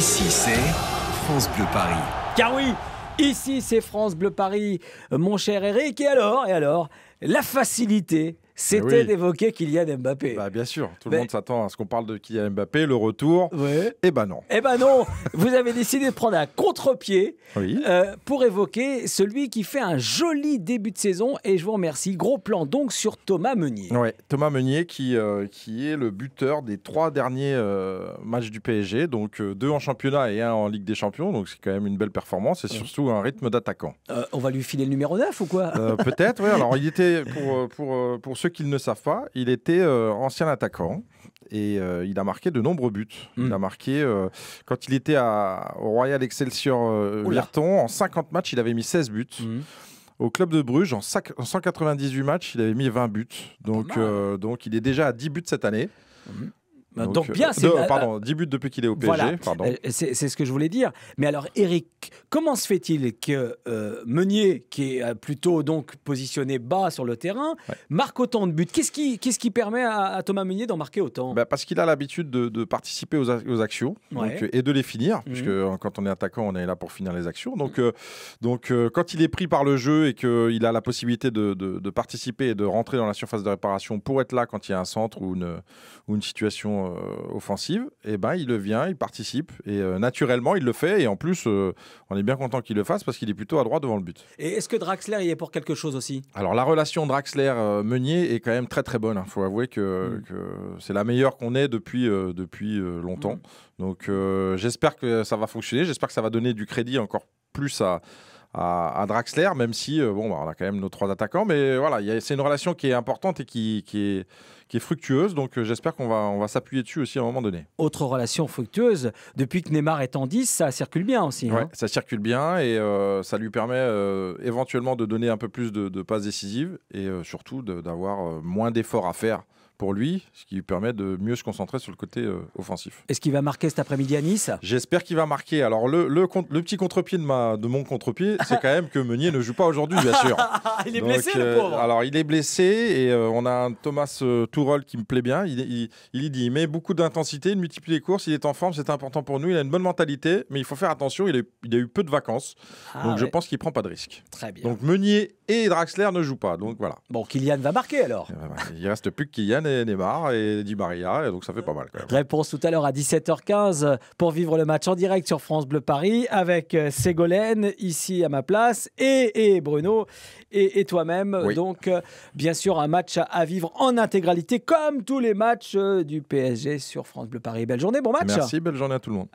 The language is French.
Ici, c'est France Bleu Paris. Car oui, ici c'est France Bleu Paris, mon cher Eric. Et alors, la facilité, c'était d'évoquer Kylian Mbappé. Bah, bien sûr, tout le monde s'attend à ce qu'on parle de Kylian Mbappé, le retour. Ouais. Eh ben non. Eh ben non, vous avez décidé de prendre un contre-pied pour évoquer celui qui fait un joli début de saison. Et je vous remercie. Gros plan donc sur Thomas Meunier. Ouais, Thomas Meunier qui est le buteur des 3 derniers matchs du PSG. Donc 2 en championnat et 1 en Ligue des Champions. Donc c'est quand même une belle performance et surtout un rythme d'attaquant. On va lui filer le numéro 9 ou quoi? Peut-être, oui. Alors il était, pour ceux qui ne le savent pas, il était ancien attaquant. Et il a marqué de nombreux buts. Il a marqué, quand il était au Royal Excelsior Virton, en 50 matchs, il avait mis 16 buts. Au club de Bruges, en 198 matchs, il avait mis 20 buts. Donc il est déjà à 10 buts cette année. Donc bien, c'est... Pardon, 10 buts depuis qu'il est au PSG. Voilà, c'est ce que je voulais dire. Mais alors, Eric, comment se fait-il que Meunier, qui est plutôt donc positionné bas sur le terrain, marque autant de buts? Qu'est-ce qui permet à Thomas Meunier d'en marquer autant? Parce qu'il a l'habitude de participer aux actions et de les finir, puisque quand on est attaquant, on est là pour finir les actions. Donc, quand il est pris par le jeu et qu'il a la possibilité de participer et de rentrer dans la surface de réparation pour être là quand il y a un centre ou une situation offensive, et il vient, il participe et naturellement il le fait, et en plus on est bien content qu'il le fasse parce qu'il est plutôt à droite devant le but. Et est-ce que Draxler y est pour quelque chose aussi? Alors la relation Draxler-Meunier est quand même très très bonne, faut avouer que c'est la meilleure qu'on ait depuis longtemps. Donc j'espère que ça va fonctionner, j'espère que ça va donner du crédit encore plus à Draxler, même si on a quand même nos 3 attaquants, mais voilà, c'est une relation qui est importante et qui est fructueuse, donc j'espère qu'on va s'appuyer dessus aussi à un moment donné. Autre relation fructueuse, depuis que Neymar est en 10, ça circule bien aussi. Ouais, ça circule bien et ça lui permet éventuellement de donner un peu plus de passes décisives et surtout d'avoir moins d'efforts à faire pour lui, ce qui lui permet de mieux se concentrer sur le côté offensif. Est-ce qu'il va marquer cet après-midi à Nice? J'espère qu'il va marquer. Alors le petit contre-pied de mon contre-pied, c'est quand même que Meunier ne joue pas aujourd'hui, bien sûr. Il est blessé, le pauvre. Alors il est blessé et on a un Thomas Tuchel qui me plaît bien. Il met beaucoup d'intensité, il multiplie les courses, il est en forme, c'est important pour nous. Il a une bonne mentalité, mais il faut faire attention, il a eu peu de vacances. Donc je pense qu'il ne prend pas de risque. Très bien. Donc Meunier et Draxler ne jouent pas. Donc voilà. Bon, Kylian va marquer alors. Il reste plus que Kylian et Neymar et Di Maria, et donc ça fait pas mal quand même. Réponse tout à l'heure à 17h15 pour vivre le match en direct sur France Bleu Paris avec Ségolène ici à ma place et Bruno et toi-même. Oui. Donc bien sûr un match à vivre en intégralité comme tous les matchs du PSG sur France Bleu Paris. Belle journée, bon match. Merci, belle journée à tout le monde.